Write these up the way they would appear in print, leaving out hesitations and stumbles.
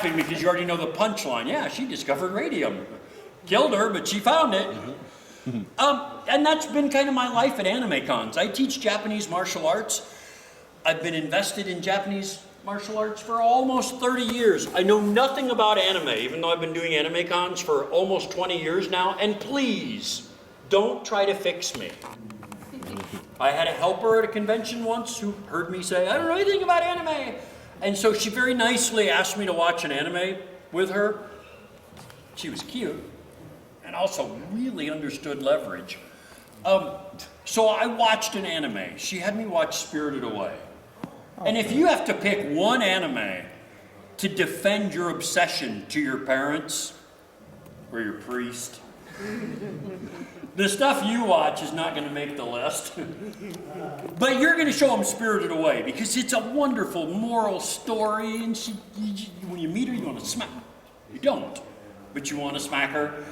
laughing because you already know the punchline. Yeah, she discovered radium. Killed her, but she found it. And that's been kind of my life at anime cons. I teach Japanese martial arts. I've been invested in Japanese martial arts for almost 30 years. I know nothing about anime, even though I've been doing anime cons for almost 20 years now. And please, don't try to fix me. I had a helper at a convention once who heard me say, I don't know anything about anime. And so she very nicely asked me to watch an anime with her. She was cute and also really understood leverage. So I watched an anime. She had me watch Spirited Away. And if you have to pick one anime to defend your obsession to your parents or your priest, the stuff you watch is not going to make the list. But you're going to show them Spirited Away because it's a wonderful moral story. And when you meet her, you want to smack her. You don't, but you want to smack her.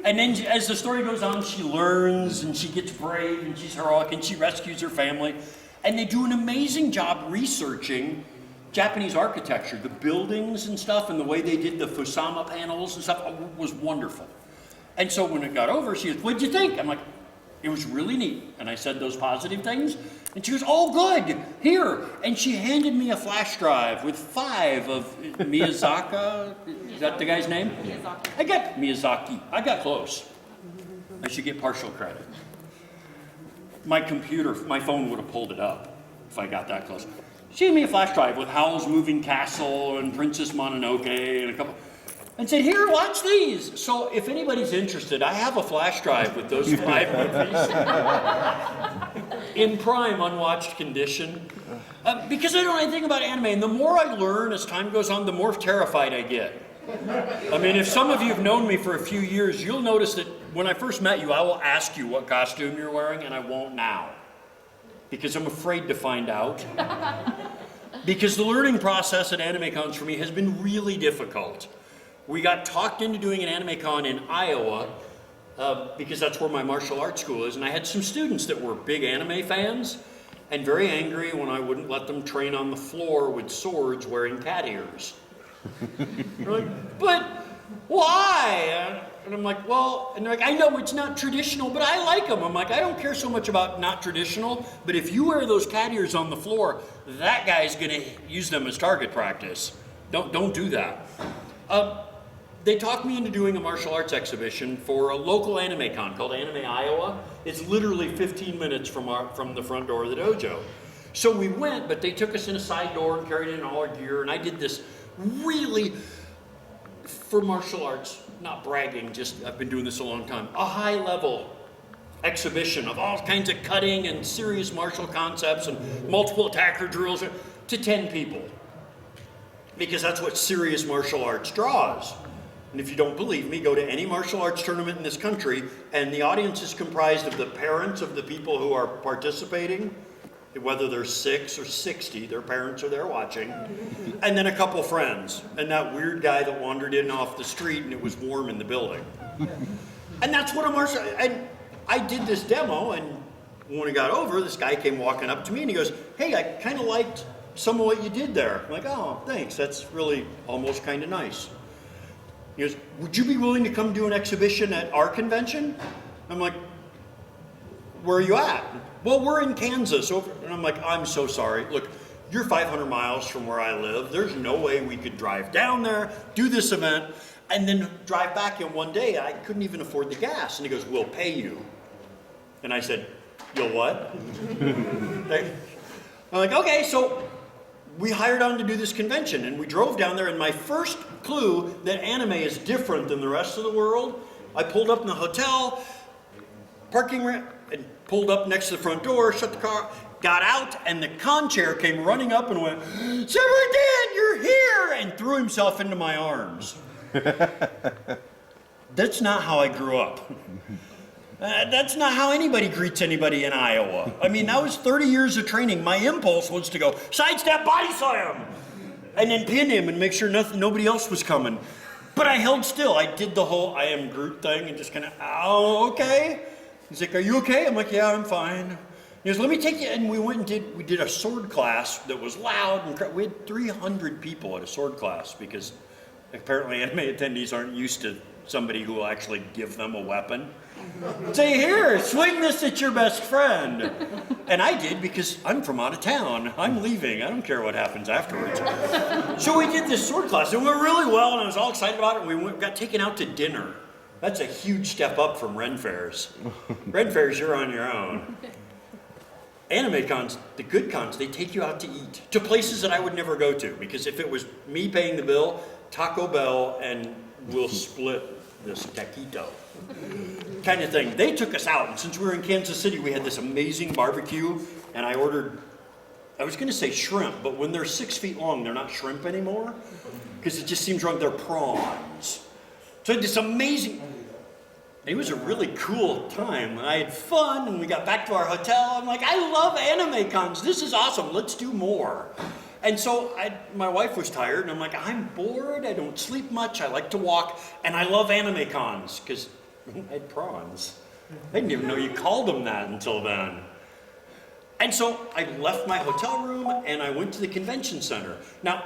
And then as the story goes on, she learns and she gets brave and she's heroic and she rescues her family. And they do an amazing job researching Japanese architecture, the buildings and stuff, and the way they did the Fusama panels and stuff was wonderful. And so when it got over, she goes, what'd you think? I'm like, it was really neat. And I said those positive things. And she goes, oh, good, here. And she handed me a flash drive with 5 of Miyazaki. Is that the guy's name? Miyazaki. I got close. I should get partial credit. My phone would have pulled it up if I got that close. She gave me a flash drive with Howl's Moving Castle and Princess Mononoke and a couple, and said, here, watch these. So if anybody's interested, I have a flash drive with those 5 movies in prime unwatched condition. Because I don't know anything about anime, and the more I learn as time goes on, the more terrified I get. I mean, if some of you have known me for a few years, you'll notice that when I first met you, I will ask you what costume you're wearing, and I won't now. Because I'm afraid to find out. Because the learning process at Anime Cons for me has been really difficult. We got talked into doing an Anime Con in Iowa, because that's where my martial arts school is, and I had some students that were big anime fans, and very angry when I wouldn't let them train on the floor with swords wearing cat ears. They're like, but why? And I'm like, well, and they're like, I know it's not traditional, but I like them. I'm like, I don't care so much about not traditional, but if you wear those cat ears on the floor, that guy's gonna use them as target practice. Don't do that. They talked me into doing a martial arts exhibition for a local anime con called Anime Iowa. It's literally 15 minutes from the front door of the dojo. So we went, but they took us in a side door and carried in all our gear, and I did this really, for martial arts, not bragging, just I've been doing this a long time, a high level exhibition of all kinds of cutting and serious martial concepts and multiple attacker drills to 10 people. Because that's what serious martial arts draws. And if you don't believe me, go to any martial arts tournament in this country, and the audience is comprised of the parents of the people who are participating, whether they're 6 or 60, their parents are there watching, and then a couple friends, and that weird guy that wandered in off the street and it was warm in the building. And that's what a martial, and I did this demo, and when we got over, this guy came walking up to me and he goes, hey, I kind of liked some of what you did there. I'm like, oh, thanks, that's really almost kind of nice. He goes, would you be willing to come do an exhibition at our convention? I'm like, where are you at? Well, we're in Kansas. And I'm like, I'm so sorry. Look, you're 500 miles from where I live. There's no way we could drive down there, do this event, and then drive back in one day. I couldn't even afford the gas. And he goes, we'll pay you. And I said, you'll what? I'm like, okay, so we hired on to do this convention, and we drove down there, and my first clue that anime is different than the rest of the world, I pulled up in the hotel, parking ramp, and pulled up next to the front door, shut the car, got out, and the con chair came running up and went, Samuari Dan, you're here, and threw himself into my arms. That's not how I grew up. That's not how anybody greets anybody in Iowa. I mean, that was 30 years of training. My impulse was to go, sidestep, body slam, and then pin him and make sure nobody else was coming. But I held still. I did the whole I am Groot thing and just kind of, oh, okay. He's like, are you okay? I'm like, yeah, I'm fine. He goes, let me take you. And we went and we did a sword class that was loud. And we had 300 people at a sword class because Apparently anime attendees aren't used to somebody who will actually give them a weapon. Say, here, swing this at your best friend. And I did because I'm from out of town. I'm leaving. I don't care what happens afterwards. So we did this sword class. It went really well, and I was all excited about it. And we got taken out to dinner. That's a huge step up from Ren Fairs. Ren Fairs, you're on your own. Anime cons, the good cons, they take you out to eat. To places that I would never go to. Because if it was me paying the bill, Taco Bell, and we'll split this taquito kind of thing. They took us out, and since we were in Kansas City, we had this amazing barbecue, and I ordered, I was going to say shrimp, but when they're 6 feet long, they're not shrimp anymore, because it just seems wrong. They're prawns. So I had this amazing, it was a really cool time. I had fun, and we got back to our hotel. I'm like, I love anime cons. This is awesome. Let's do more. And so my wife was tired, and I'm like, I'm bored, I don't sleep much, I like to walk, and I love anime cons, because I had prawns. I didn't even know you called them that until then. And so I left my hotel room, and I went to the convention center. Now,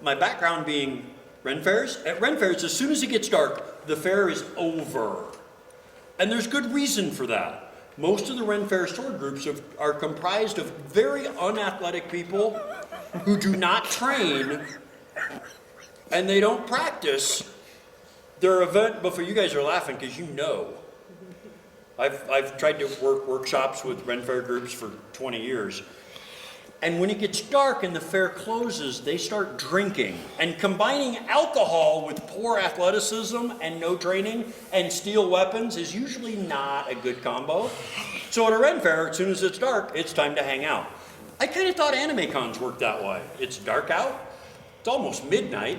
my background being Ren Fairs, at Ren Fairs, as soon as it gets dark, the fair is over. And there's good reason for that. Most of the Ren Fair sword groups are comprised of very unathletic people who do not train, and they don't practice their event before. You guys are laughing because you know. I've tried to work workshops with Ren Fair groups for 20 years. And when it gets dark and the fair closes, they start drinking. And combining alcohol with poor athleticism and no training and steel weapons is usually not a good combo. So at a Ren Fair, as soon as it's dark, it's time to hang out. I kind of thought anime cons worked that way. It's dark out, it's almost midnight,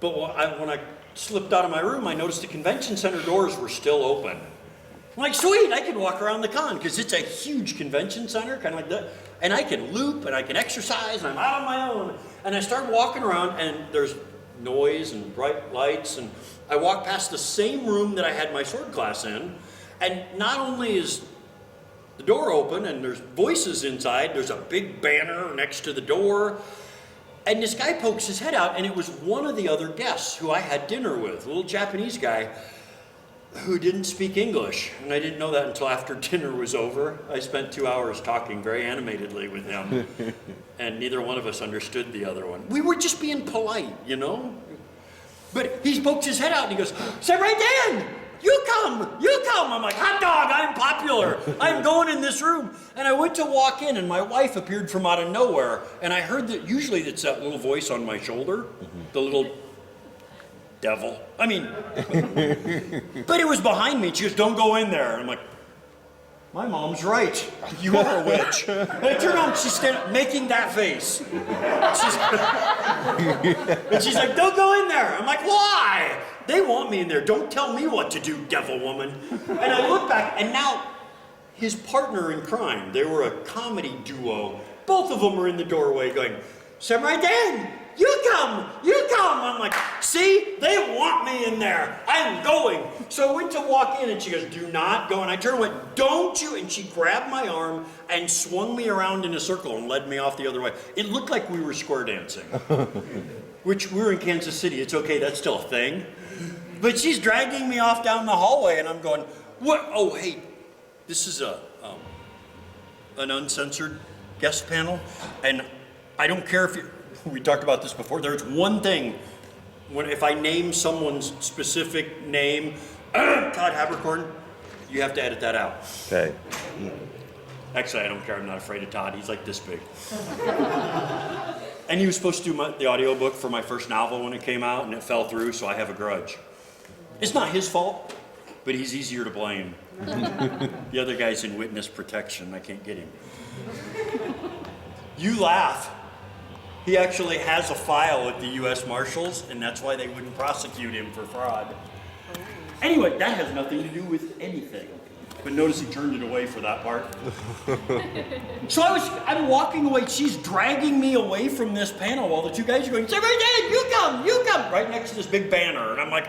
but when I slipped out of my room, I noticed the convention center doors were still open. I'm like, sweet, I can walk around the con, because it's a huge convention center, kind of like that, and I can loop, and I can exercise, and I'm out on my own. And I start walking around, and there's noise and bright lights, and I walk past the same room that I had my sword class in, and not only is the door open and there's voices inside, there's a big banner next to the door, and this guy pokes his head out, and it was one of the other guests who I had dinner with, a little Japanese guy who didn't speak English, and I didn't know that until after dinner was over. I spent 2 hours talking very animatedly with him, and neither one of us understood the other one. We were just being polite, you know? But he pokes his head out and he goes, Samuari Dan! You come! I'm like, hot dog, I'm popular. I'm going in this room. And I went to walk in, and my wife appeared from out of nowhere. And I heard that usually it's that little voice on my shoulder, the little devil. I mean, but it was behind me. And she goes, don't go in there. And I'm like, my mom's right. You are a witch. And I turn around, she's standing, making that face. And she's like, don't go in there. I'm like, why? They want me in there. Don't tell me what to do, devil woman. And I look back, and now his partner in crime, they were a comedy duo. Both of them were in the doorway going, Samuari Dan, you come. I'm like, see, they want me in there. I'm going. So I went to walk in, and she goes, do not go. And I turned and went, don't you? And she grabbed my arm and swung me around in a circle and led me off the other way. It looked like we were square dancing, which we were in Kansas City. It's okay, that's still a thing. But she's dragging me off down the hallway, and I'm going, what? Oh, hey, this is an uncensored guest panel, and I don't care if we talked about this before. There's one thing, if I name someone's specific name, Todd Habercorn, you have to edit that out. Okay. Actually, I don't care. I'm not afraid of Todd. He's like this big. And he was supposed to do the audiobook for my first novel when it came out, and it fell through, so I have a grudge. It's not his fault, but he's easier to blame. The other guy's in witness protection. I can't get him. You laugh. He actually has a file at the U.S. Marshals, and that's why they wouldn't prosecute him for fraud. Anyway, that has nothing to do with anything. But notice he turned it away for that part. So I'm walking away. She's dragging me away from this panel while the two guys are going, Samuari Dan, you come, right next to this big banner. And I'm like,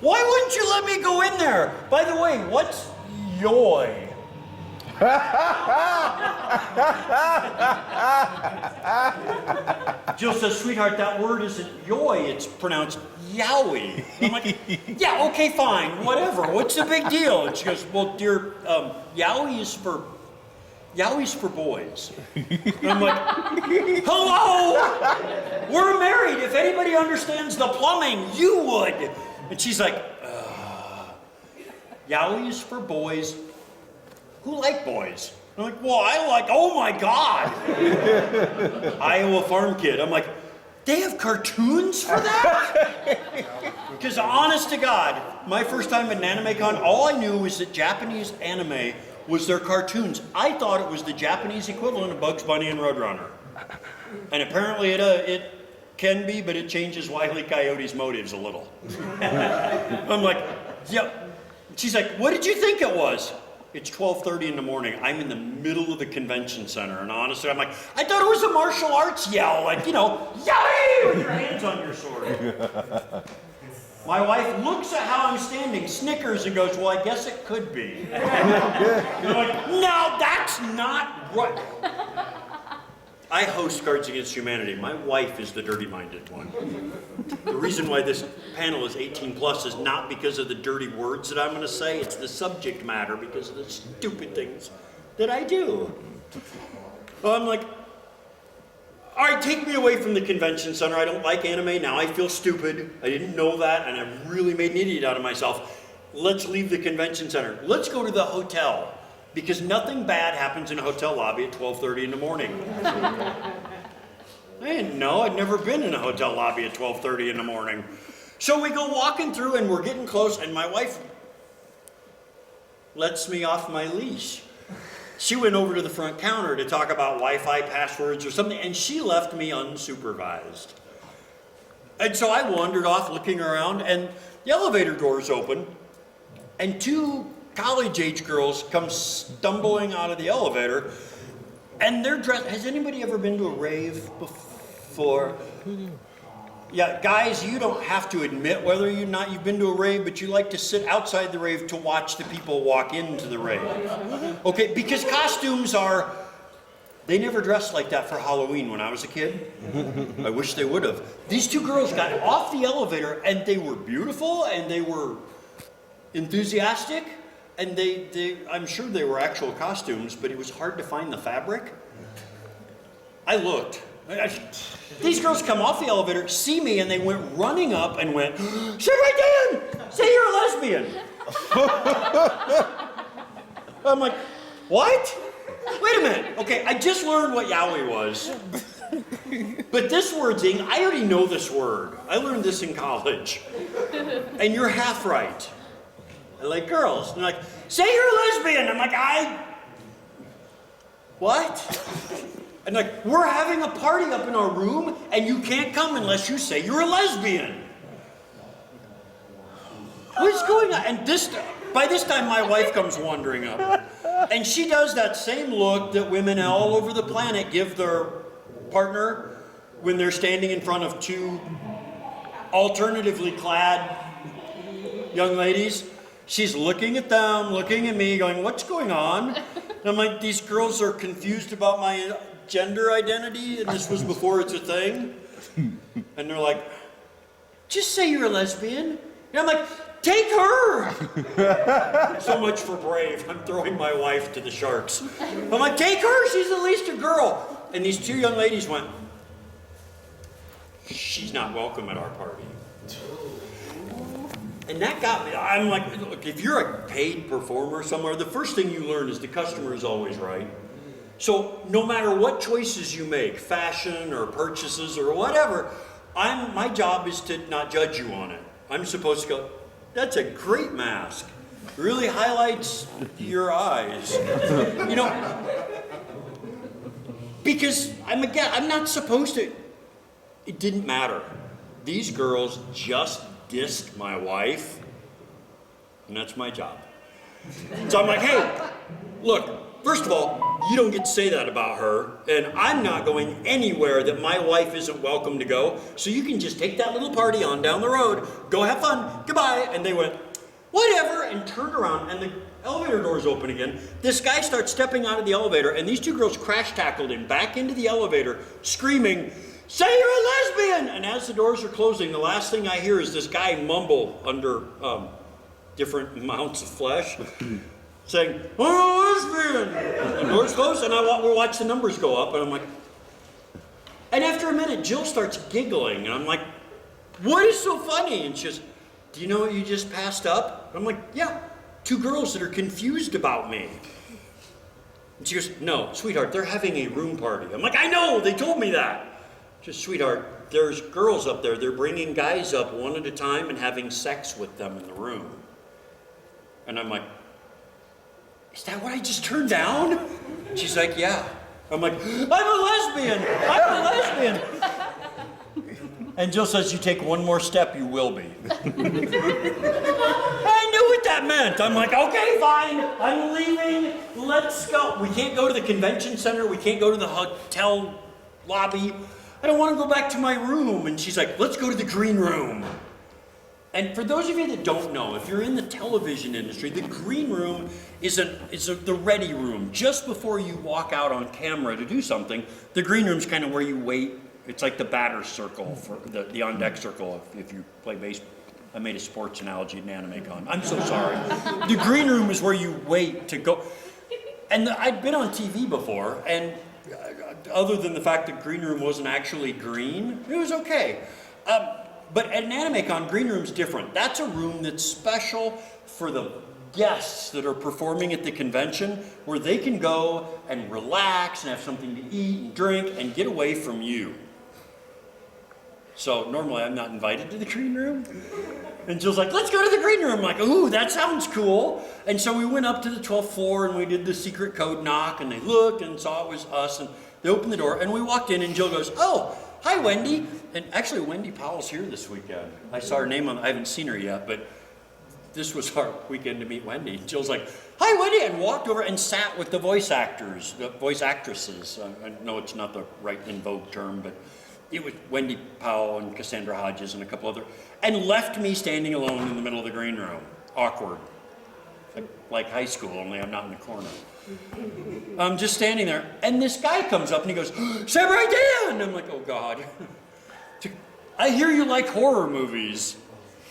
why wouldn't you let me go in there? By the way, what's yoy? Jill says, sweetheart, that word isn't yoi, it's pronounced yowie. I'm like, yeah, okay, fine, whatever. What's the big deal? And she goes, well, dear, yowie's for boys. And I'm like, hello? We're married. If anybody understands the plumbing, you would. And she's like, yowie's for boys who like boys. I'm like, well, I like, oh my God. Iowa farm kid. I'm like, they have cartoons for that? Because honest to God, my first time at an anime con, all I knew was that Japanese anime was their cartoons. I thought it was the Japanese equivalent of Bugs Bunny and Roadrunner. And apparently it can be, but it changes Wile E. Coyote's motives a little. I'm like, yeah. She's like, what did you think it was? It's 12:30 in the morning. I'm in the middle of the convention center. And honestly, I'm like, I thought it was a martial arts yell. Like, you know, yay! With your hands on your sword. My wife looks at how I'm standing, snickers, and goes, well, I guess it could be. You're like, no, that's not right. I host Cards Against Humanity. My wife is the dirty-minded one. The reason why this panel is 18 plus is not because of the dirty words that I'm going to say. It's the subject matter because of the stupid things that I do. Well, I'm like, all right, take me away from the convention center. I don't like anime. Now I feel stupid. I didn't know that, and I really made an idiot out of myself. Let's leave the convention center. Let's go to the hotel, because nothing bad happens in a hotel lobby at 12:30 in the morning. I didn't know. I'd never been in a hotel lobby at 12:30 in the morning. So we go walking through, and we're getting close, and my wife lets me off my leash. She went over to the front counter to talk about Wi-Fi passwords or something, and she left me unsupervised. And so I wandered off looking around, and the elevator doors open, and two college-age girls come stumbling out of the elevator, and they're dressed. Has anybody ever been to a rave before? Yeah, guys, you don't have to admit whether or not you've been to a rave, but you like to sit outside the rave to watch the people walk into the rave. Okay, because costumes are, they never dressed like that for Halloween when I was a kid. I wish they would have. These two girls got off the elevator, and they were beautiful, and they were enthusiastic, and I'm sure they were actual costumes, but it was hard to find the fabric. I looked. These girls come off the elevator, see me, and they went running up and went, Samuari Dan, say you're a lesbian. I'm like, what? Wait a minute. Okay, I just learned what yaoi was. But this word's I already know this word. I learned this in college. And you're half right. I like girls. And they're like, say you're a lesbian. I'm like, what? And like, we're having a party up in our room, and you can't come unless you say you're a lesbian. What's going on? And by this time, my wife comes wandering up. And she does that same look that women all over the planet give their partner when they're standing in front of two alternatively clad young ladies. She's looking at them, looking at me, going, what's going on? And I'm like, these girls are confused about my gender identity, and this was before it's a thing. And they're like, just say you're a lesbian. And I'm like, take her. So much for brave. I'm throwing my wife to the sharks. I'm like, take her, she's at least a girl. And these two young ladies went, she's not welcome at our party. And that got me. I'm like, look, if you're a paid performer somewhere, the first thing you learn is the customer is always right. So no matter what choices you make, fashion or purchases or whatever, my job is to not judge you on it. I'm supposed to go, that's a great mask. Really highlights your eyes. You know, because I'm not supposed to. It didn't matter. These girls just dissed my wife, and that's my job. So I'm like, hey, look, first of all, you don't get to say that about her, and I'm not going anywhere that my wife isn't welcome to go, so you can just take that little party on down the road, go have fun, goodbye. And they went, whatever, and turned around, and the elevator doors open again. This guy starts stepping out of the elevator, and these two girls crash tackled him back into the elevator, screaming, say you're a lesbian! And as the doors are closing, the last thing I hear is this guy mumble under different amounts of flesh, saying, I'm a lesbian! And the doors close, and we watch the numbers go up, and I'm like, and after a minute, Jill starts giggling, and I'm like, what is so funny? And she goes, do you know what you just passed up? And I'm like, yeah, 2 girls that are confused about me. And she goes, no, sweetheart, they're having a room party. I'm like, I know, they told me that. She goes, sweetheart, there's girls up there. They're bringing guys up one at a time and having sex with them in the room. And I'm like, is that what I just turned down? She's like, yeah. I'm like, I'm a lesbian. I'm a lesbian. And Jill says, you take one more step, you will be. I knew what that meant. I'm like, okay, fine. I'm leaving. Let's go. We can't go to the convention center. We can't go to the hotel lobby. I don't want to go back to my room. And she's like, let's go to the green room. And for those of you that don't know, if you're in the television industry, the green room is the ready room. Just before you walk out on camera to do something, the green room's kind of where you wait. It's like the batter's circle, for the on-deck circle if you play baseball. I made a sports analogy in Anime Con. I'm so sorry. The green room is where you wait to go. And I'd been on TV before, and other than the fact that green room wasn't actually green, it was okay. But at an Anime Con, green room's different. That's a room that's special for the guests that are performing at the convention, where they can go and relax and have something to eat and drink and get away from you. So normally I'm not invited to the green room. And Jill's like, let's go to the green room. I'm like, ooh, that sounds cool. And so we went up to the 12th floor and we did the secret code knock, and they looked and saw it was us, and they opened the door and we walked in, and Jill goes, oh, hi, Wendy. And actually, Wendy Powell's here this weekend. I saw her name I haven't seen her yet, but this was our weekend to meet Wendy. Jill's like, hi, Wendy, and walked over and sat with the voice actresses. I know it's not the right in vogue term, but it was Wendy Powell and Cassandra Hodges and a couple other, and left me standing alone in the middle of the green room. Awkward. Like high school, only I'm not in the corner. I'm just standing there, and this guy comes up and he goes, Samuari Dan! I'm like, oh God. I hear you like horror movies.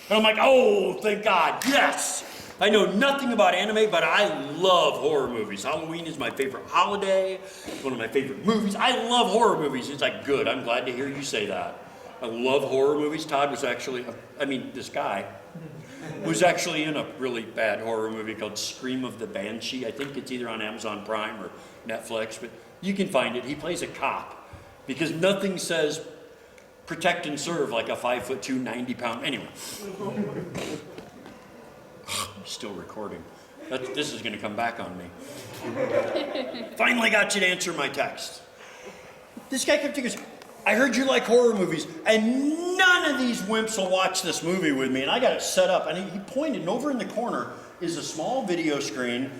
And I'm like, oh, thank God, yes! I know nothing about anime, but I love horror movies. Halloween is my favorite holiday. It's one of my favorite movies. I love horror movies. He's like, good, I'm glad to hear you say that. I love horror movies. Todd was actually, this guy was actually in a really bad horror movie called Scream of the Banshee. I think it's either on Amazon Prime or Netflix, but you can find it. He plays a cop because nothing says protect and serve like a 5'2", 90-pound, anyway. I'm still recording. This is gonna come back on me. Finally got you to answer my text. This guy kept goes, I heard you like horror movies, and none of these wimps will watch this movie with me. And I got it set up, and he pointed, and over in the corner is a small video screen,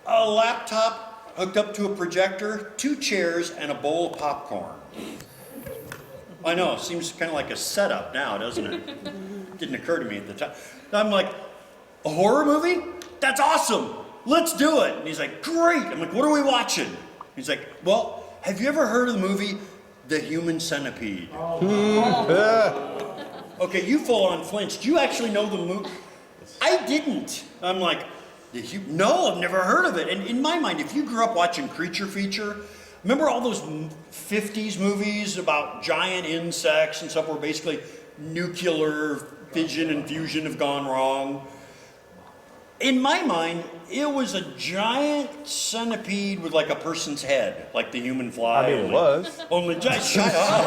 a laptop hooked up to a projector, 2 chairs, and a bowl of popcorn. I know, it seems kind of like a setup now, doesn't it? Didn't occur to me at the time. I'm like, a horror movie? That's awesome. Let's do it. And he's like, great. I'm like, what are we watching? He's like, well, have you ever heard of the movie The Human Centipede? Okay, you full on flinched. You actually know the movie? I didn't. I'm like, no, I've never heard of it. And in my mind, if you grew up watching Creature Feature, remember all those 50s movies about giant insects and stuff where basically nuclear fission and fusion have gone wrong? In my mind, it was a giant centipede with like a person's head, like the human fly. I mean, it was. Only just shut up.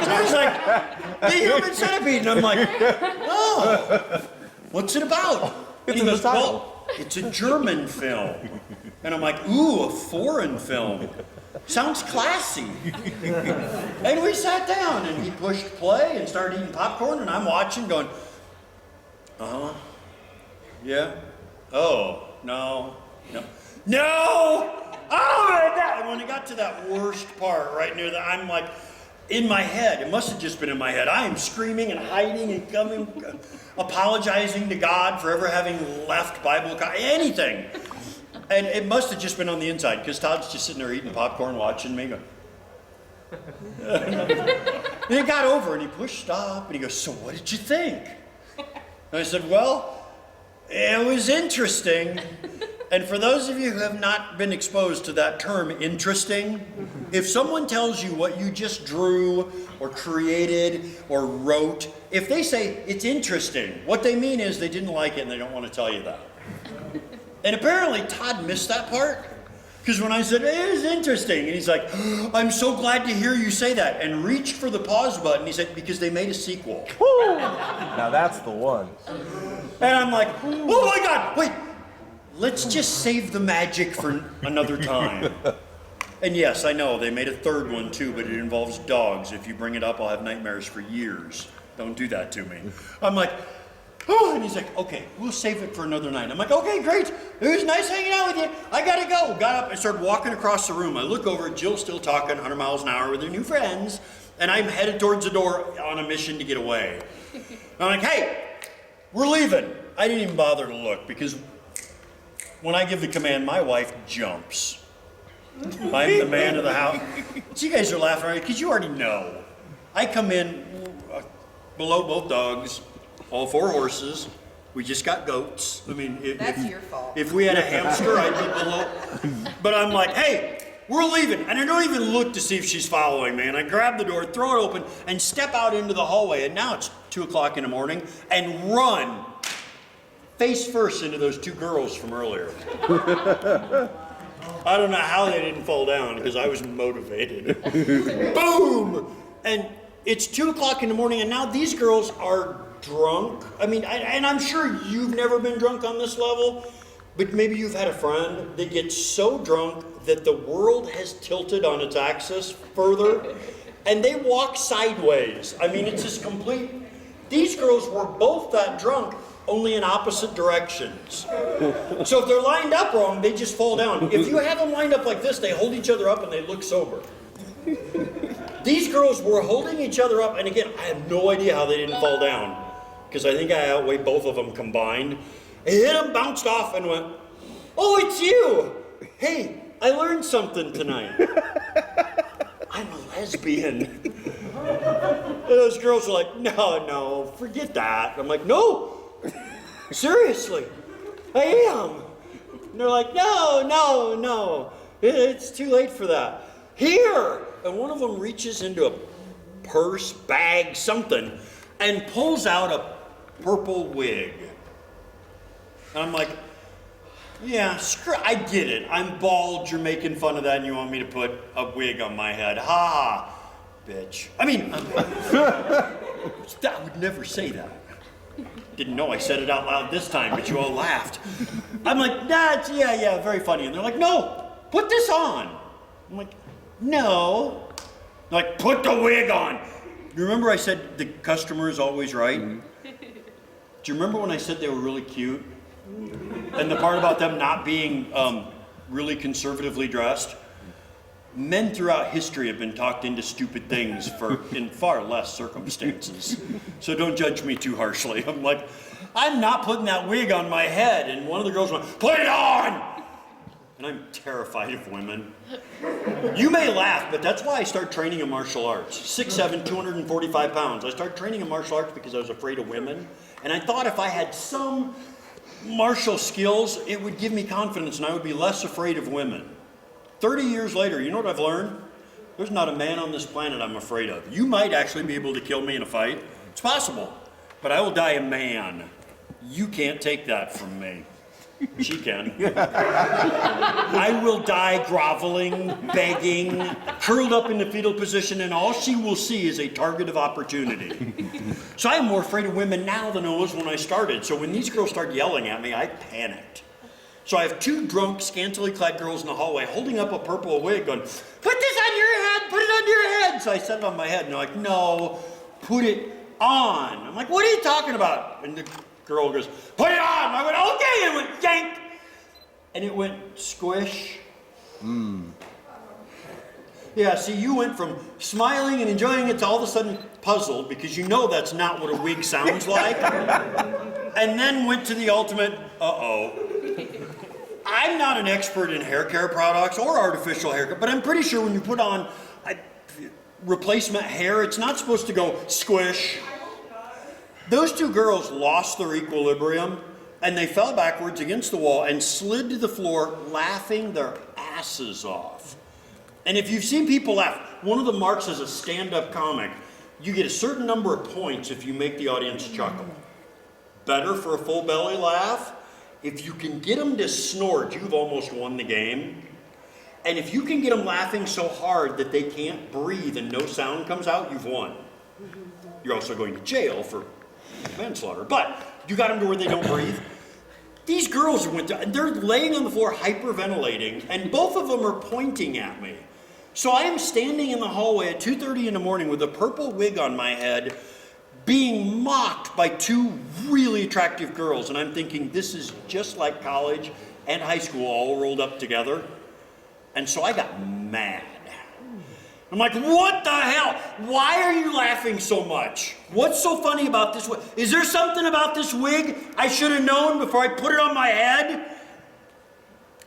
It was like the human centipede, and I'm like, oh, what's it about? And he goes, well, it's a German film. And I'm like, ooh, a foreign film. Sounds classy. And we sat down, and he pushed play and started eating popcorn, and I'm watching going, uh-huh, yeah, oh, no. Oh, my God. And when it got to that worst part right near that, I'm like, in my head, it must have just been in my head, I am screaming and hiding and coming, apologizing to God for ever having left Bible, anything. And it must have just been on the inside, because Todd's just sitting there eating popcorn, watching me, going, And he got over and he pushed stop and he goes, so what did you think? And I said, well, it was interesting. And for those of you who have not been exposed to that term, interesting, if someone tells you what you just drew or created or wrote, if they say it's interesting, what they mean is they didn't like it and they don't want to tell you that. And apparently Todd missed that part. Because when I said, it was interesting, and he's like, I'm so glad to hear you say that, and reached for the pause button. He said, because they made a sequel. Now that's the one. And I'm like, oh my God, wait, let's just save the magic for another time. And yes, I know, they made a third one too, but it involves dogs. If you bring it up, I'll have nightmares for years. Don't do that to me. I'm like, oh, and he's like, okay, we'll save it for another night. I'm like, okay, great. It was nice hanging out with you. I gotta go. Got up and started walking across the room. I look over, Jill's still talking 100 miles an hour with her new friends, and I'm headed towards the door on a mission to get away. I'm like, hey, we're leaving. I didn't even bother to look because when I give the command, my wife jumps. I'm the man of the house. So you guys are laughing, right? Because you already know. I come in below both dogs. All 4 horses. We just got goats. I mean, That's your fault. If we had a hamster, I'd be below. But I'm like, hey, we're leaving. And I don't even look to see if she's following me. And I grab the door, throw it open, and step out into the hallway. And now it's 2 o'clock in the morning, and run face first into those 2 girls from earlier. I don't know how they didn't fall down because I was motivated. Boom! And it's 2 o'clock in the morning, and now these girls are drunk. I mean, and I'm sure you've never been drunk on this level, but maybe you've had a friend that gets so drunk that the world has tilted on its axis further, and they walk sideways. I mean, it's just complete. These girls were both that drunk, only in opposite directions. So if they're lined up wrong, they just fall down. If you have them lined up like this, they hold each other up and they look sober. These girls were holding each other up, and again, I have no idea how they didn't fall down, because I think I outweighed both of them combined. I hit them, bounced off, and went, oh, it's you! Hey, I learned something tonight. I'm a lesbian. And those girls were like, no, forget that. I'm like, no, seriously, I am. And they're like, no, it's too late for that. Here! And one of them reaches into a purse, bag, something, and pulls out a purple wig. And I'm like, yeah, I get it. I'm bald, you're making fun of that, and you want me to put a wig on my head. Ha, bitch. I mean, I would never say that. Didn't know I said it out loud this time, but you all laughed. I'm like, that's, yeah, very funny. And they're like, no, put this on. I'm like, no. They're like, put the wig on. You remember I said the customer is always right? Mm-hmm. Do you remember when I said they were really cute? And the part about them not being really conservatively dressed? Men throughout history have been talked into stupid things in far less circumstances. So don't judge me too harshly. I'm like, I'm not putting that wig on my head. And one of the girls went, put it on! And I'm terrified of women. You may laugh, but that's why I started training in martial arts. 6'7", 245 pounds. I started training in martial arts because I was afraid of women. And I thought if I had some martial skills, it would give me confidence and I would be less afraid of women. 30 years later, you know what I've learned? There's not a man on this planet I'm afraid of. You might actually be able to kill me in a fight. It's possible. But I will die a man. You can't take that from me. She can. I will die groveling, begging, curled up in the fetal position, and all she will see is a target of opportunity. So I am more afraid of women now than I was when I started. So when these girls started yelling at me, I panicked. So I have 2 drunk, scantily clad girls in the hallway holding up a purple wig going, put this on your head, put it on your head. So I set it on my head, and they're like, no, put it on. I'm like, what are you talking about? And the girl goes, put it on. I went, okay. And it went yank. And it went squish. Yeah, see, you went from smiling and enjoying it to all of a sudden puzzled because you know that's not what a wig sounds like. And then went to the ultimate, uh-oh. I'm not an expert in hair care products or artificial hair care, but I'm pretty sure when you put on, replacement hair. It's not supposed to go squish. Those two girls lost their equilibrium and they fell backwards against the wall and slid to the floor laughing their asses off. And if you've seen people laugh, one of the marks as a stand-up comic, you get a certain number of points if you make the audience chuckle. Better for a full belly laugh. If you can get them to snort, you've almost won the game. And if you can get them laughing so hard that they can't breathe and no sound comes out, you've won. You're also going to jail for manslaughter. But you got them to where they don't breathe. These girls went to, and they're laying on the floor hyperventilating, and both of them are pointing at me. So I am standing in the hallway at 2:30 in the morning with a purple wig on my head, being mocked by two really attractive girls. And I'm thinking, this is just like college and high school all rolled up together. And so I got mad. I'm like, what the hell? Why are you laughing so much? What's so funny about this wig? Is there something about this wig I should have known before I put it on my head?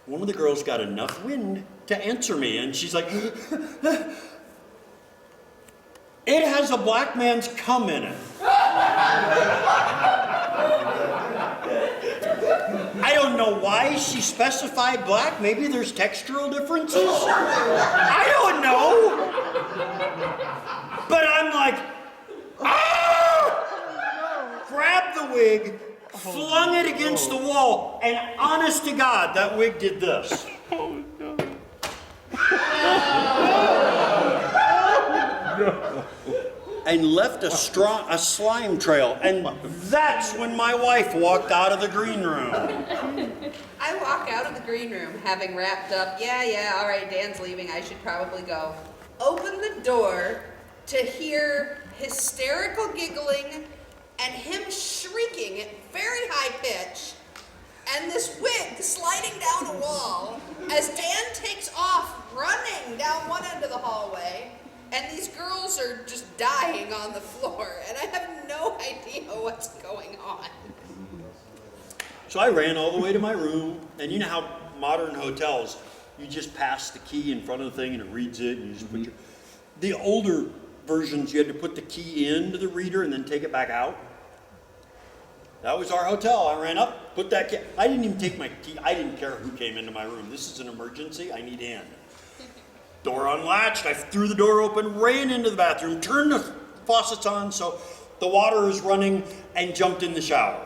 One of the girls got enough wind to answer me, and she's like, it has a black man's cum in it. I don't know why she specified black. Maybe there's textural differences. I don't know. But I'm like, ah! Grabbed the wig, flung it against the wall, and honest to God, that wig did this. Oh, no. And left a slime trail. And that's when my wife walked out of the green room. I walk out of the green room having wrapped up, yeah, all right, Dan's leaving, I should probably go. Open the door to hear hysterical giggling and him shrieking at very high pitch, and this wig sliding down a wall as Dan takes off running down one end of the hallway. And these girls are just dying on the floor, and I have no idea what's going on. So I ran all the way to my room, and you know how modern hotels, you just pass the key in front of the thing and it reads it, and you just put your... The older versions, you had to put the key into the reader and then take it back out. That was our hotel. I ran up, put that key... I didn't even take my key. I didn't care who came into my room. This is an emergency. I need in. Door unlatched, I threw the door open, ran into the bathroom, turned the faucets on so the water is running, and jumped in the shower.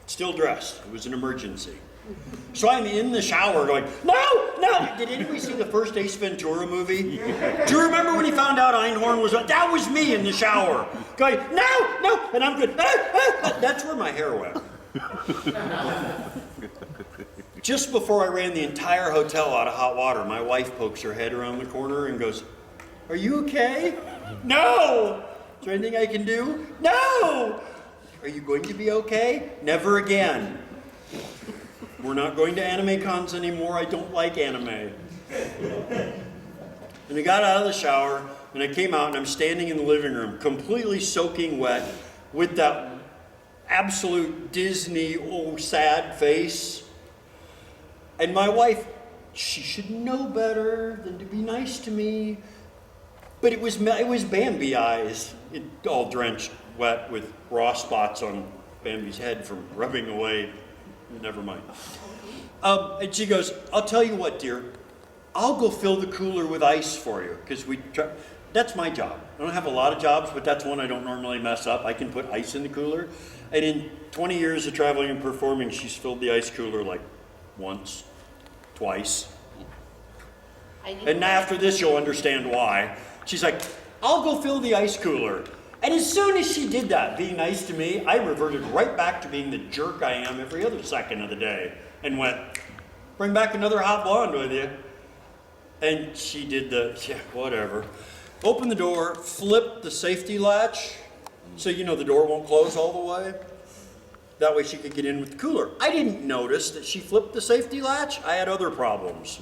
Still dressed, it was an emergency. So I'm in the shower going, no! Did anybody see the first Ace Ventura movie? Do you remember when he found out Einhorn was, that was me in the shower. Going, no, and I'm good. That's where my hair went. Just before I ran the entire hotel out of hot water, my wife pokes her head around the corner and goes, "Are you okay?" "No." "Is there anything I can do?" "No." "Are you going to be okay?" "Never again. We're not going to anime cons anymore. I don't like anime." And I got out of the shower and I came out and I'm standing in the living room, completely soaking wet, with that absolute Disney, sad face. And my wife, she should know better than to be nice to me. But it was Bambi eyes, it all drenched wet with raw spots on Bambi's head from rubbing away. Never mind. And she goes, "I'll tell you what, dear. I'll go fill the cooler with ice for you." Because that's my job. I don't have a lot of jobs, but that's one I don't normally mess up. I can put ice in the cooler. And in 20 years of traveling and performing, she's filled the ice cooler like once, twice. And after this, you'll understand why. She's like, "I'll go fill the ice cooler." And as soon as she did that, being nice to me, I reverted right back to being the jerk I am every other second of the day and went, "Bring back another hot blonde with you." And she did whatever. Opened the door, flipped the safety latch so the door won't close all the way. That way she could get in with the cooler. I didn't notice that she flipped the safety latch. I had other problems.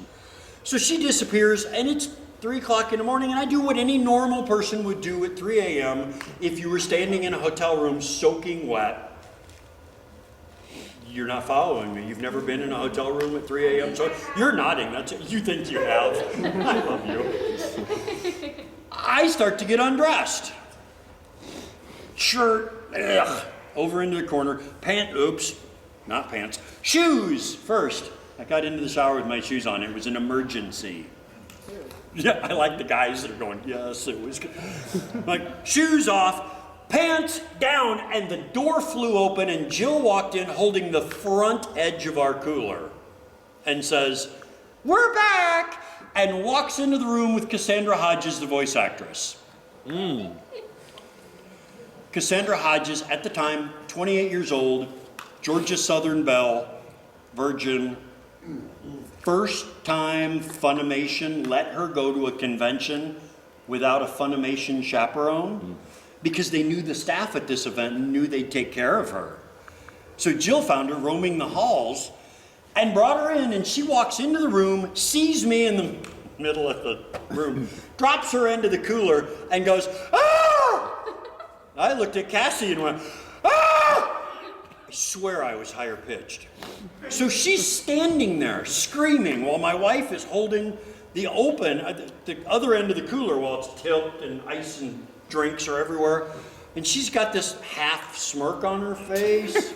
So she disappears, and it's 3 o'clock in the morning, and I do what any normal person would do at 3 a.m. if you were standing in a hotel room soaking wet. You're not following me. You've never been in a hotel room at 3 a.m. So you're nodding. That's it. You think you have. I love you. I start to get undressed. Shirt, ugh, over into the corner. Not pants. Shoes first. I got into the shower with my shoes on. It was an emergency. Yeah, I like the guys that are going, yes, it was good. Like, shoes off, pants down, and the door flew open, and Jill walked in holding the front edge of our cooler and says, "We're back!" and walks into the room with Cassandra Hodges, the voice actress. Cassandra Hodges, at the time, 28 years old, Georgia Southern Belle, virgin. First time Funimation let her go to a convention without a Funimation chaperone because they knew the staff at this event and knew they'd take care of her. So Jill found her roaming the halls and brought her in, and she walks into the room, sees me in the middle of the room, drops her into the cooler and goes, "Ah!" I looked at Cassie and went, "Ah!" I swear I was higher pitched. So she's standing there screaming while my wife is holding the other end of the cooler while it's tipped and ice and drinks are everywhere. And she's got this half smirk on her face.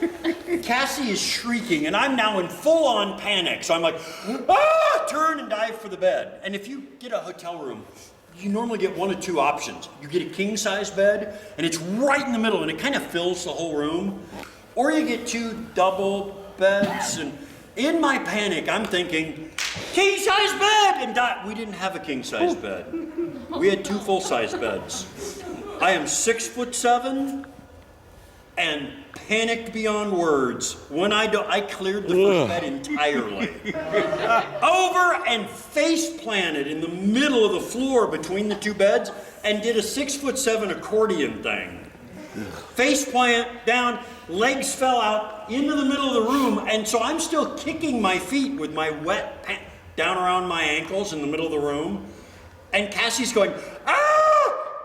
Cassie is shrieking, and I'm now in full-on panic. So I'm like, "Ah!" Turn and dive for the bed. And if you get a hotel room, you normally get one of two options. You get a king-size bed, and it's right in the middle, and it kind of fills the whole room. Or you get two double beds, and in my panic, I'm thinking, king-size bed! And we didn't have a king-size bed. We had two full-size beds. I am 6'7" and panicked beyond words. When I cleared the first bed entirely. Over and face planted in the middle of the floor between the two beds and did a 6'7" accordion thing. Face plant down, legs fell out into the middle of the room, and so I'm still kicking my feet with my wet pants down around my ankles in the middle of the room. And Cassie's going, "Ah!"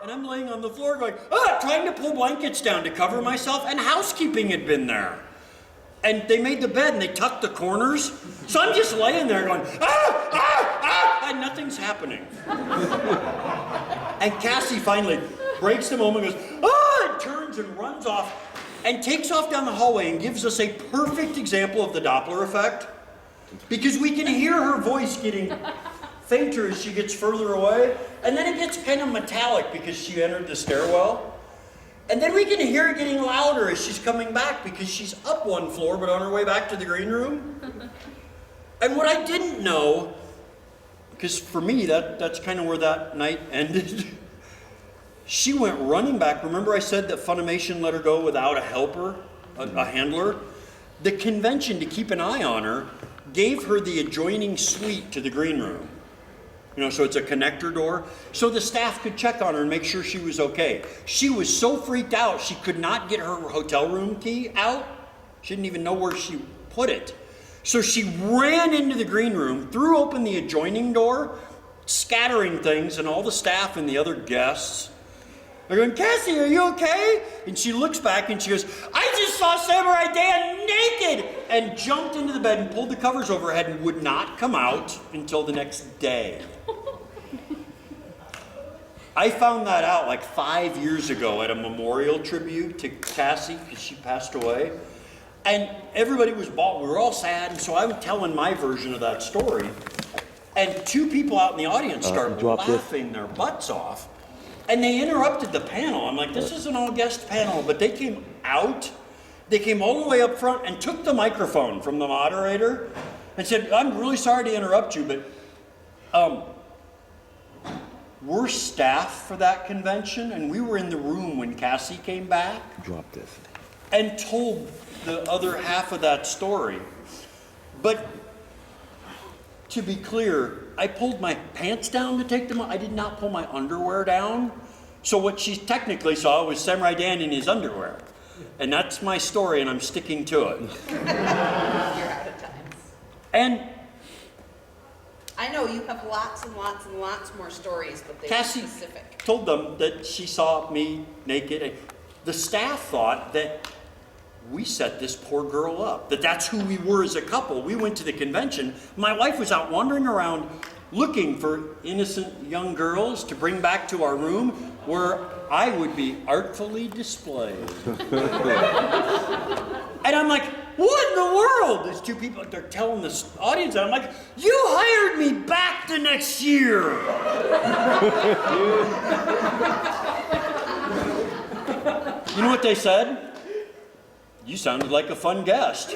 And I'm laying on the floor going, "Ah!" Trying to pull blankets down to cover myself, and housekeeping had been there. And they made the bed and they tucked the corners. So I'm just laying there going, "Ah! Ah! Ah!" And nothing's happening. And Cassie finally breaks the moment and goes, "Ah!" and turns and runs off and takes off down the hallway and gives us a perfect example of the Doppler effect. Because we can hear her voice getting fainter as she gets further away. And then it gets kind of metallic because she entered the stairwell. And then we can hear it getting louder as she's coming back because she's up one floor but on her way back to the green room. And what I didn't know, because for me that's kind of where that night ended, she went running back. Remember I said that Funimation let her go without a helper, a handler? The convention, to keep an eye on her, gave her the adjoining suite to the green room. You know, so it's a connector door. So the staff could check on her and make sure she was okay. She was so freaked out, she could not get her hotel room key out. She didn't even know where she put it. So she ran into the green room, threw open the adjoining door, scattering things, and all the staff and the other guests. They're going, "Cassie, are you okay?" And she looks back and she goes, "I just saw Samuari Dan naked!" and jumped into the bed and pulled the covers over her head and would not come out until the next day. I found that out like 5 years ago at a memorial tribute to Cassie because she passed away. And everybody was bald. We were all sad, and so I'm telling my version of that story. And two people out in the audience started laughing their butts off. And they interrupted the panel. I'm like, this is an all-guest panel. But they came out. They came all the way up front and took the microphone from the moderator and said, "I'm really sorry to interrupt you, but we're staff for that convention, and we were in the room when Cassie came back." Drop this. And told the other half of that story. But to be clear, I pulled my pants down to take them. I did not pull my underwear down. So what she technically saw was Samuari Dan in his underwear. And that's my story, and I'm sticking to it. You're out of time. And I know you have lots and lots and lots more stories, but they're Cassie specific. told them that she saw me naked. The staff thought that we set this poor girl up, that that's who we were as a couple. We went to the convention. My wife was out wandering around looking for innocent young girls to bring back to our room where I would be artfully displayed. And I'm like, what in the world? There's two people, they're telling this audience, and I'm like, you hired me back the next year. You know what they said? You sounded like a fun guest.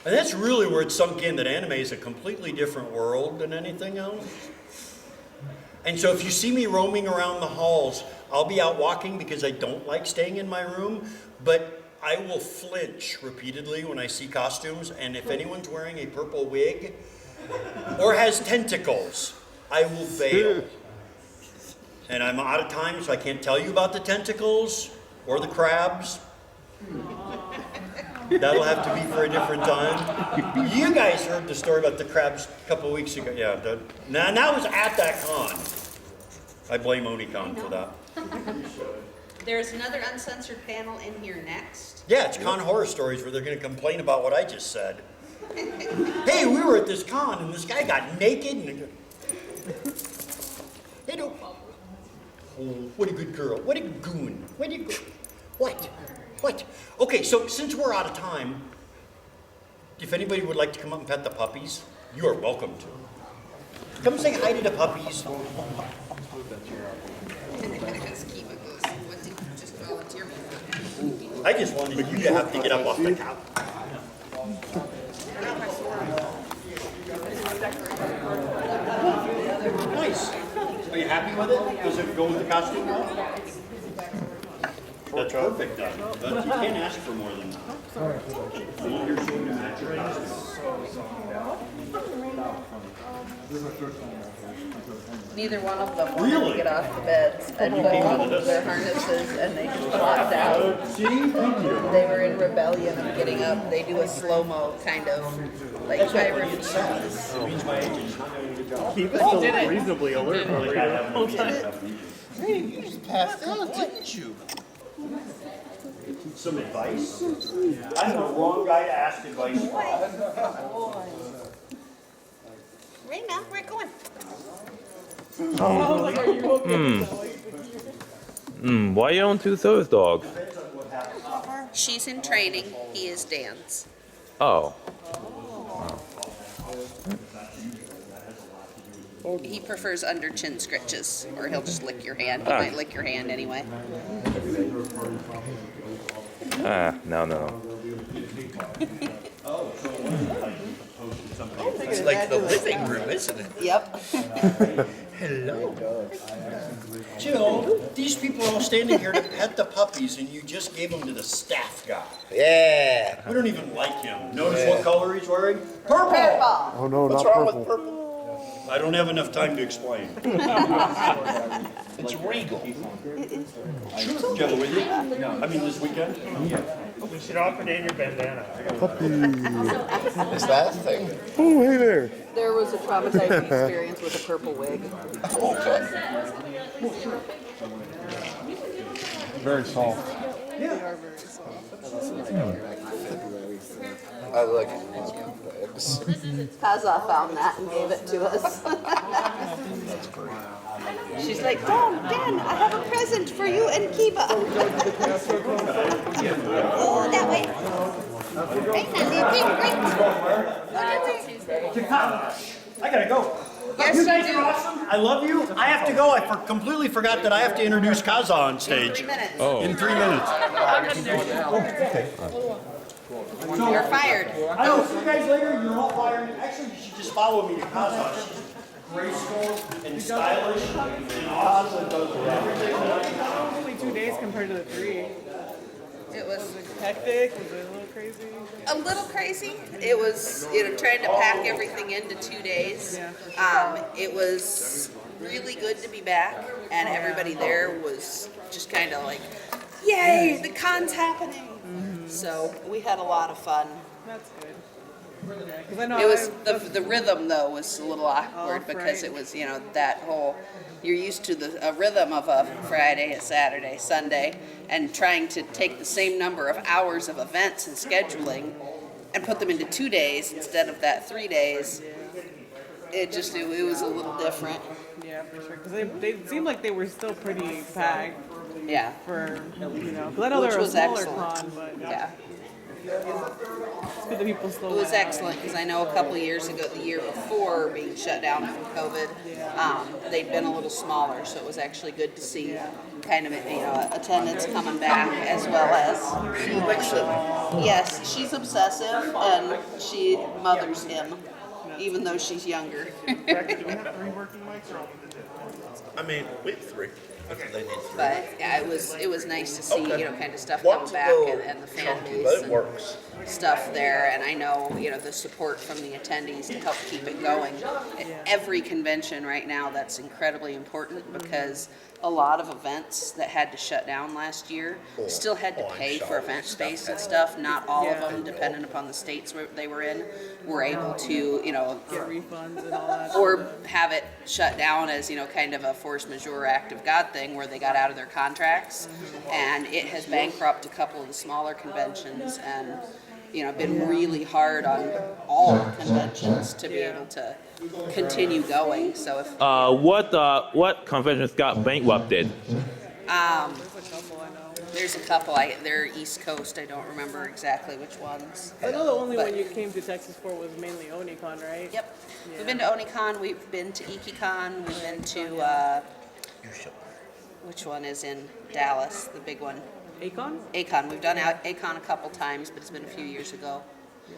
And that's really where it sunk in, that anime is a completely different world than anything else. And so if you see me roaming around the halls, I'll be out walking because I don't like staying in my room, but I will flinch repeatedly when I see costumes, and if anyone's wearing a purple wig or has tentacles, I will bail. And I'm out of time, so I can't tell you about the tentacles or the crabs. That'll have to be for a different time. You guys heard the story about the crabs a couple weeks ago. Yeah, that was at that con. I blame Onicon for that. There's another uncensored panel in here next. Yeah, it's con horror stories where they're going to complain about what I just said. Hey, we were at this con and this guy got naked and... Hey, no. Oh, what a good girl. What a goon. What? Okay, so since we're out of time, if anybody would like to come up and pet the puppies, you are welcome to. Come say hi to the puppies. I just wanted you to have to get up off the couch. Nice. Are you happy with it? Does it go with the costume well? That's perfect then. But you can't ask for more than that. You're showing to match your costume. Neither one of them wanted Really? to get off the beds. I put on their harnesses and they just flopped out. See? Thank you. They were in rebellion of getting up. They do a slow-mo kind of, like hybrid. It means my agent's not doing a good job. Keep it still reasonably alert. Like I have no Hey, you just passed out, didn't you? Some advice? I'm the wrong guy to ask advice from. Right now, where it going? Why you on two-thirds dog? She's in training. He is Dan's. Oh. He prefers under chin scritches, or he'll just lick your hand. He might lick your hand anyway. No. It's like the living room, isn't it? Yep. Hello. Jill, these people are all standing here to pet the puppies, and you just gave them to the staff guy. Yeah. We don't even like him. Notice what color he's wearing? Purple! Oh no, What's not wrong purple. with purple? I don't have enough time to explain. It's regal. Sure. Do you have it with you? I mean, this weekend? We should offer Dan your bandana. Is that a thing? Oh, hey there. There was a traumatizing experience with a purple wig. Okay. Very soft. I like it. Kaza found that and gave it to us. She's like, Dan, I have a present for you and Kiva. Oh, that way. Right now, I gotta go. Yes, You guys you do. are awesome. I love you. I have to go. I completely forgot that I have to introduce Kaza on stage 3 minutes. Oh. in 3 minutes. You're fired. I will see you guys later. You're all fired. Actually, you should just follow me to Kaza. She's graceful and stylish and awesome. Does everything that I do. Only 2 days compared to the 3. It was Hectic? Was it a little crazy? a little crazy. It was, trying to pack everything into 2 days. It was really good to be back, and everybody there was just kind of like, yay, the con's happening. So we had a lot of fun. That's good. Because I know It was I- the rhythm though was a little awkward because right. it was that whole you're used to a rhythm of a Friday, a Saturday, Sunday, and trying to take the same number of hours of events and scheduling and put them into 2 days instead of that 3 days. It was a little different. Yeah, for sure. Because they seemed like they were still pretty packed Yeah. for, because I know Which they're a was smaller excellent. con, but Yeah. it's good that people still It was went out. excellent because I know a couple of years ago, the year before being shut down from COVID, they'd been a little smaller, so it was actually good to see kind of attendance coming back as well as. She likes it. Yes, she's obsessive and she mothers him, even though she's younger. I mean, we have 3. If they need 3. But yeah, it was nice to see Okay. kind of stuff Lots coming back of little and the fan chunky, base but it and works. stuff there, and I know the support from the attendees to help keep it going. Every convention right now, that's incredibly important because a lot of events that had to shut down last year still had to Oh, I'm pay for sorry. event space and stuff. Not all of them, depending upon the states where they were in, were able to Get refunds and all that. or have it shut down as kind of a force majeure act of God thing where they got out of their contracts, and it has bankrupted a couple of the smaller conventions and been really hard on all conventions to be able to continue going. So if What conventions got bankrupted? there's a couple, they're East Coast. I don't remember exactly which ones. I know the only But- one you came to Texas for was mainly Onicon, right? Yep. We've been to Onicon. We've been to IkiCon. We've been to You should. which one is in Dallas, the big one. Acon? Acon. We've done Acon a couple times, but it's been a few years ago. Yeah.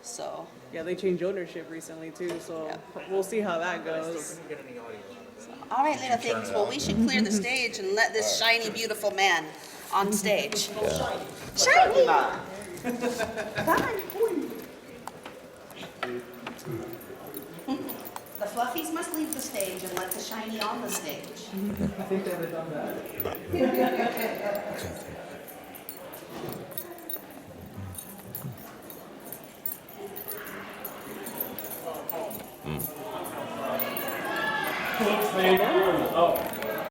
So, Yeah, they changed ownership recently too, so we'll see how that goes. all right, little things. Well, we should clear the stage and let this shiny, beautiful man on stage. Shiny! Come on. The fluffies must leave the stage and let the shiny on the stage. I think they've done that. Mm. Oh.